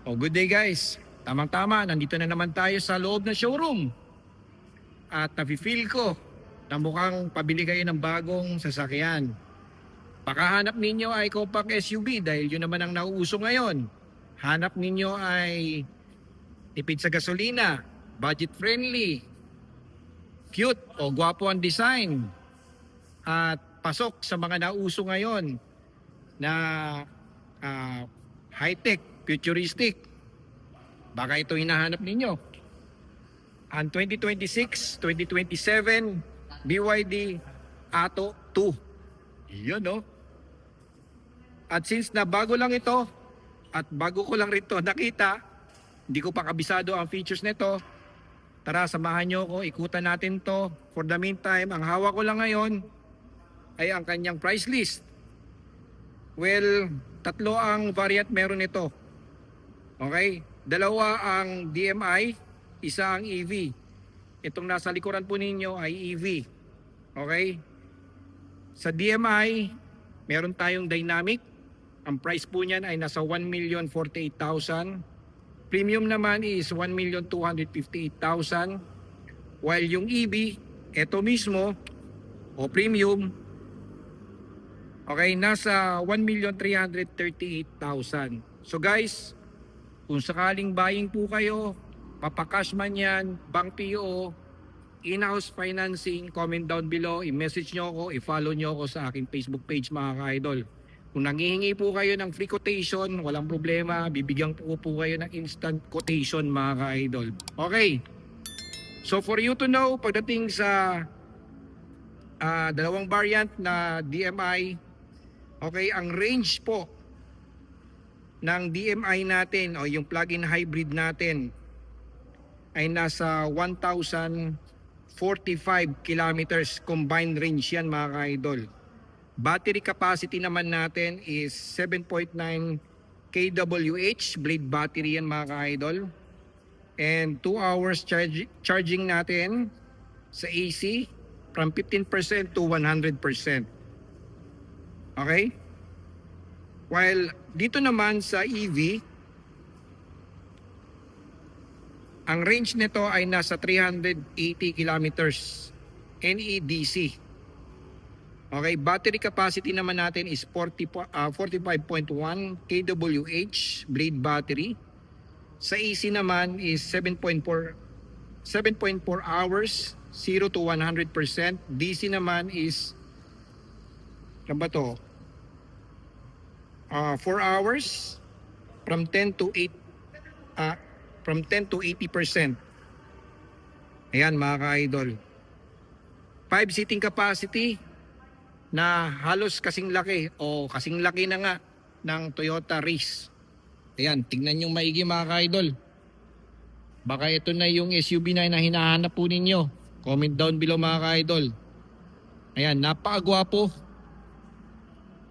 Oh, good day guys. Tamang-tama, nandito na naman tayo sa loob ng showroom. At nafe-feel ko na mukhang pabili kayo ng bagong sasakyan. Baka hanap ninyo ay compact SUV dahil yun naman ang nauuso ngayon. Hanap ninyo ay tipid sa gasolina, budget friendly, cute o gwapo ang design. At pasok sa mga nauuso ngayon na high-tech, futuristic. Baka ito hinahanap ninyo. Ang 2026, 2027 BYD Atto 2. Yun, no? At since na bago lang ito, at bago ko lang rito nakita, hindi ko pa kabisado ang features nito, tara samahan nyo ko, ikutan natin to. For the meantime, ang hawak ko lang ngayon ay ang kanyang price list. Well, tatlo ang variant meron nito. Okay? Dalawa ang DMI, isa ang EV. Itong nasa likuran po ninyo ay EV. Okay? Sa DMI, meron tayong dynamic. Ang price po niyan ay nasa 1,048,000. Premium naman is 1,258,000. While yung EV, ito mismo, o premium, okay, nasa 1,338,000. So guys, kung sakaling buying po kayo, papakash man yan, bank PO, in-house financing, comment down below, i-message nyo ako, i-follow nyo ako sa aking Facebook page mga ka-idol. Kung nanghihingi po kayo ng free quotation, walang problema, bibigyan po kayo ng instant quotation mga ka-idol. Okay, so for you to know, pagdating sa dalawang variant na DMI, okay, ang range po ng DMI natin o yung plug-in hybrid natin ay nasa 1,045 kilometers combined range yan mga ka-idol. Battery capacity naman natin is 7.9 kWh blade battery yan mga ka-idol. And 2 hours charging natin sa AC from 15% to 100%. Okay? While dito naman sa EV, ang range nito ay nasa 380 kilometers NEDC. Okay, battery capacity naman natin is 45.1 kWh blade battery. Sa AC naman is 7.4 hours 0 to 100%. DC naman is ano ba to? 4 hours from 10 to 80%. Ayan mga ka-idol. 5 seating capacity na halos kasing laki o kasing laki na nga ng Toyota Race. Ayan, tingnan yung maigi mga ka-idol. Baka ito na yung SUV na hinahanap po ninyo. Comment down below mga ka-idol. Ayan, napakagwapo.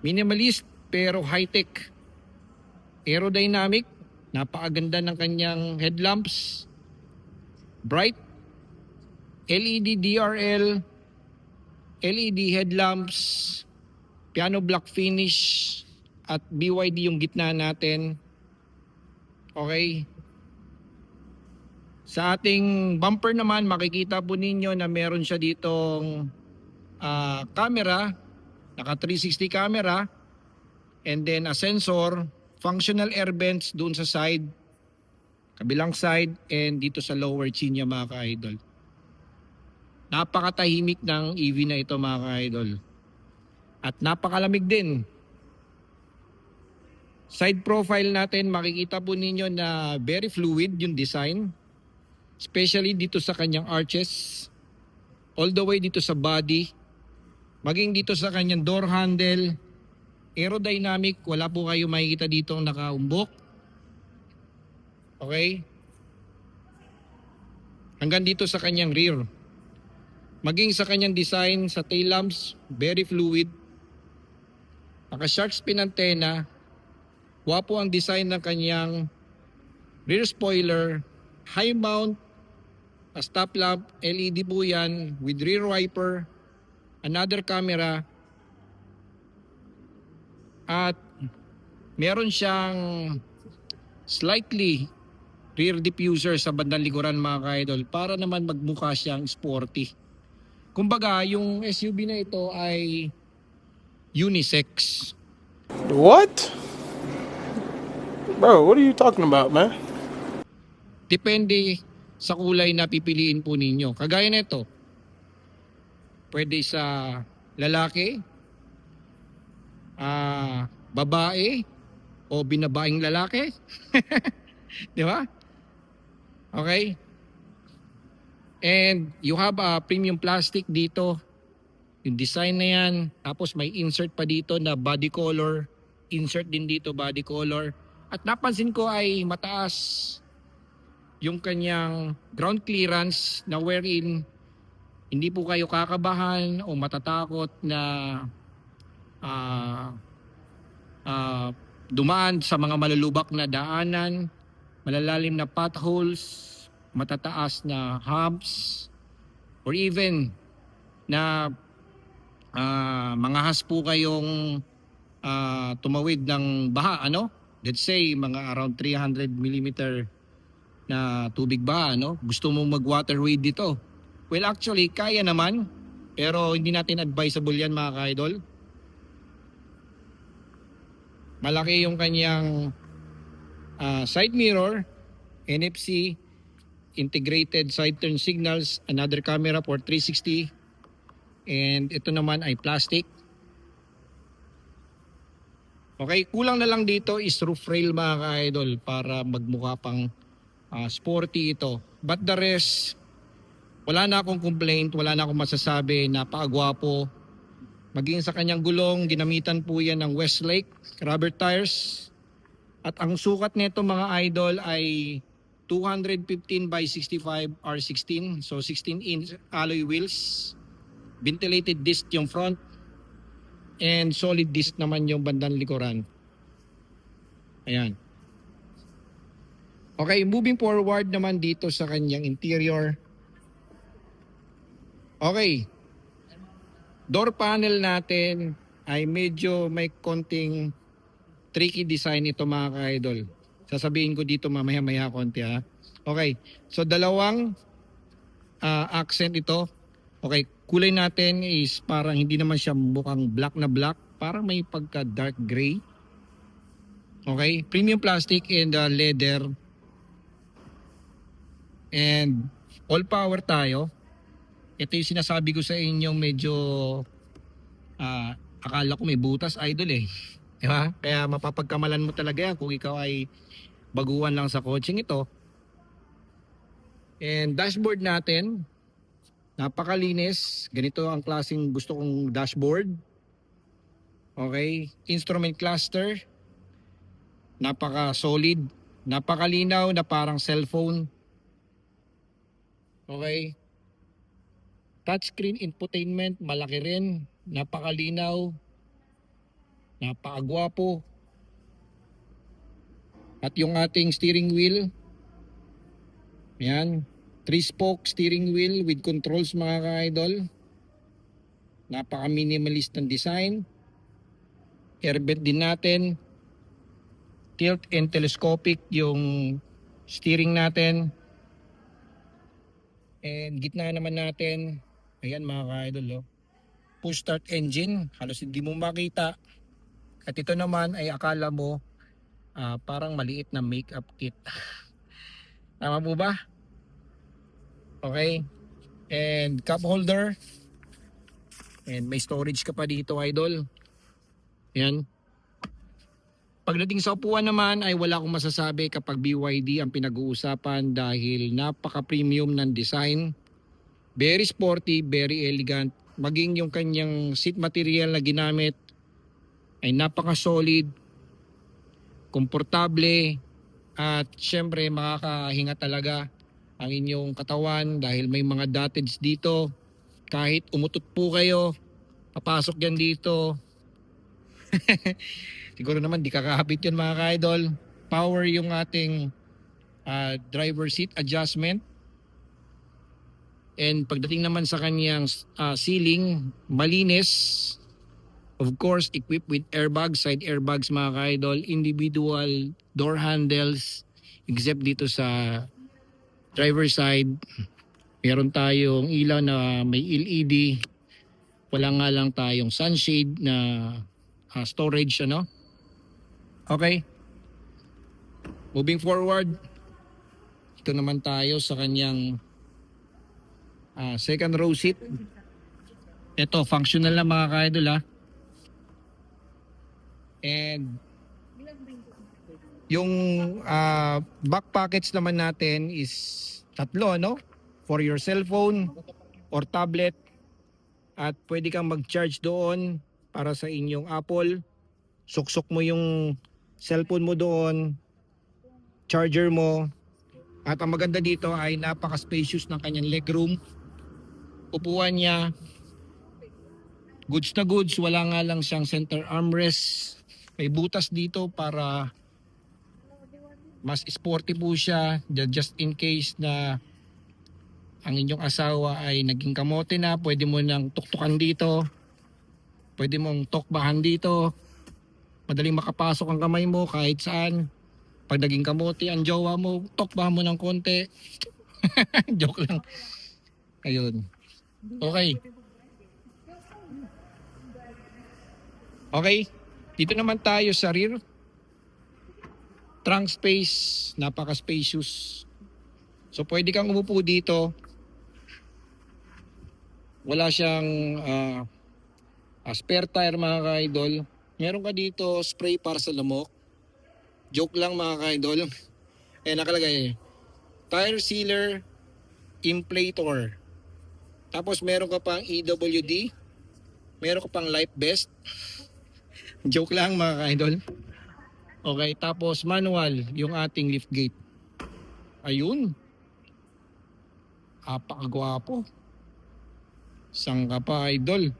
Minimalist pero high-tech. Aerodynamic, napakaganda ng kanyang headlamps. Bright, LED DRL, LED headlamps, piano black finish, at BYD yung gitna natin. Okay. Sa ating bumper naman, makikita po ninyo na meron siya ditong camera, naka 360 camera. And then a sensor, functional air vents doon sa side, kabilang side, and dito sa lower chin niya mga ka-idol. Napakatahimik ng EV na ito mga ka-idol. At napakalamig din. Side profile natin, makikita po ninyo na very fluid yung design. Especially dito sa kanyang arches. All the way dito sa body. Maging dito sa kanyang door handle. Aerodynamic, wala po kayo makikita dito ang nakaumbok. Okay? Hanggang dito sa kanyang rear. Maging sa kanyang design, sa tail lamps, very fluid. Naka-shark fin antenna. Wapo ang design ng kanyang rear spoiler. High mount, a stop lamp, LED po yan with rear wiper, another camera. At meron siyang slightly rear diffuser sa bandang likuran mga ka-idol para naman magmukha siyang sporty. Kumbaga, yung SUV na ito ay unisex. What? Bro, what are you talking about, man? Depende sa kulay na pipiliin po ninyo. Kagaya nito, pwede sa lalaki, babae, o binabaing lalaki. Di ba? Okay? And you have a premium plastic dito. Yung design na yan. Tapos may insert pa dito na body color. Insert din dito body color. At napansin ko ay mataas yung kanyang ground clearance na wherein hindi po kayo kakabahan o matatakot na ah, dumaan sa mga malulubak na daanan, malalalim na potholes, matataas na humps, or even na mangahas po kayong tumawid ng baha, ano? Let's say mga around 300 millimeter na tubig baha, ano? Gusto mong mag-waterway dito. Well, actually, kaya naman, pero hindi natin advisable yan mga ka-idol. Malaki yung kanyang side mirror, NFC, integrated side turn signals, another camera for 360, and ito naman ay plastic. Okay, kulang na lang dito is roof rail mga ka-idol para magmukha pang sporty ito. But the rest, wala na akong complaint, wala na akong masasabi, napakagwapo. Maging sa kanyang gulong, ginamitan po yan ng Westlake rubber tires. At ang sukat nito mga idol ay 215 by 65 R16. So 16-inch alloy wheels. Ventilated disc yung front. And solid disc naman yung bandang likuran. Ayan. Okay, moving forward naman dito sa kanyang interior. Okay. Door panel natin ay medyo may konting tricky design ito mga ka-idol. Sasabihin ko dito mamaya-maya konti ha. Okay, so dalawang accent ito. Okay, kulay natin is parang hindi naman siya mukhang black na black. Parang may pagka dark gray. Okay, premium plastic and leather. And all power tayo. Ito yung sinasabi ko sa inyo medyo akala ko may butas idol eh. Diba? Kaya mapapagkamalan mo talaga yan kung ikaw ay baguhan lang sa coaching ito. And dashboard natin, napakalinis. Ganito ang klaseng gusto kong dashboard. Okay. Instrument cluster, napaka solid, napakalinaw na parang cellphone. Okay. Touchscreen infotainment, malaki rin, napakalinaw, napakagwapo. At yung ating steering wheel, yan, 3-spoke steering wheel with controls mga ka-idol. Napaka-minimalist ng design. Airbag din natin. Tilt and telescopic yung steering natin. And gitna naman natin, ayan mga ka-idol, oh. Push start engine, halos hindi mo makita. At ito naman ay akala mo parang maliit na makeup kit. Tama po ba? Okay. And cup holder. And may storage ka pa dito idol. Yan. Pagdating sa upuan naman ay wala akong masasabi kapag BYD ang pinag-uusapan dahil napaka-premium ng design. Very sporty, very elegant. Maging yung kanyang seat material na ginamit ay napaka-solid, komportable, at syempre makakahinga talaga ang inyong katawan dahil may mga dotage dito. Kahit umutot po kayo, papasok yan dito. Siguro naman di kakahapit yun mga ka-idol. Power yung ating driver seat adjustment. And pagdating naman sa kanyang ceiling, malinis. Of course, equipped with airbags, side airbags mga ka-idol, individual door handles, except dito sa driver side. Meron tayong ilaw na may LED. Wala nga lang tayong sunshade na storage, ano? Okay. Moving forward, ito naman tayo sa kanyang second row seat. Ito, functional na mga ka-idol ha. And yung back pockets naman natin is tatlo, no? For your cellphone or tablet. At pwede kang mag-charge doon para sa inyong Apple. Suksok mo yung cellphone mo doon, charger mo. At ang maganda dito ay napaka-spacious ng kanyang legroom. Upuan niya, goods na goods, wala nga lang siyang center armrest. May butas dito para mas sporty po siya, just in case na ang inyong asawa ay naging kamote na, pwede mo nang tuktukan dito, pwede mong tokbahan dito, madaling makapasok ang kamay mo kahit saan. Pag naging kamote ang jowa mo, tokbahan mo ng konti. Joke lang. Ayun. Okay. Okay. Dito naman tayo sa rear. Trunk space, napaka-spacious. So pwede kang umupo dito. Wala siyang spare tire mga ka-idol. Meron ka dito spray para sa lamok. Joke lang mga ka-idol. Nakalagay tire sealer inflator. Tapos meron ka pang EWD. Meron ka pang life vest. Joke lang mga ka-idol. Okay, tapos manual yung ating lift gate. Ayun. Apakagwapo. Sang ka pa, idol.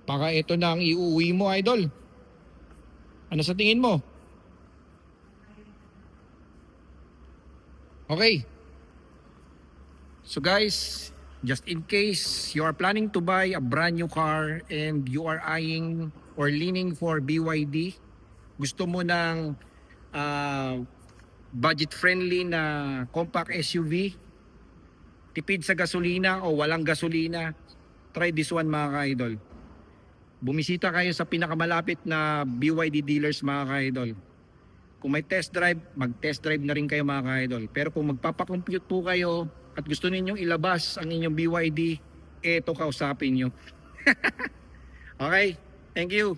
Baka ito na ang iuwi mo, idol. Ano sa tingin mo? Okay. So guys, just in case you are planning to buy a brand new car and you are eyeing or leaning for BYD, gusto mo ng budget-friendly na compact SUV, tipid sa gasolina o walang gasolina, try this one mga ka-idol. Bumisita kayo sa pinakamalapit na BYD dealers mga ka-idol. Kung may test drive, mag-test drive na rin kayo mga ka-idol. Pero kung magpapakompute po kayo at gusto ninyong ilabas ang inyong BYD, eto kausapin nyo. Okay, thank you.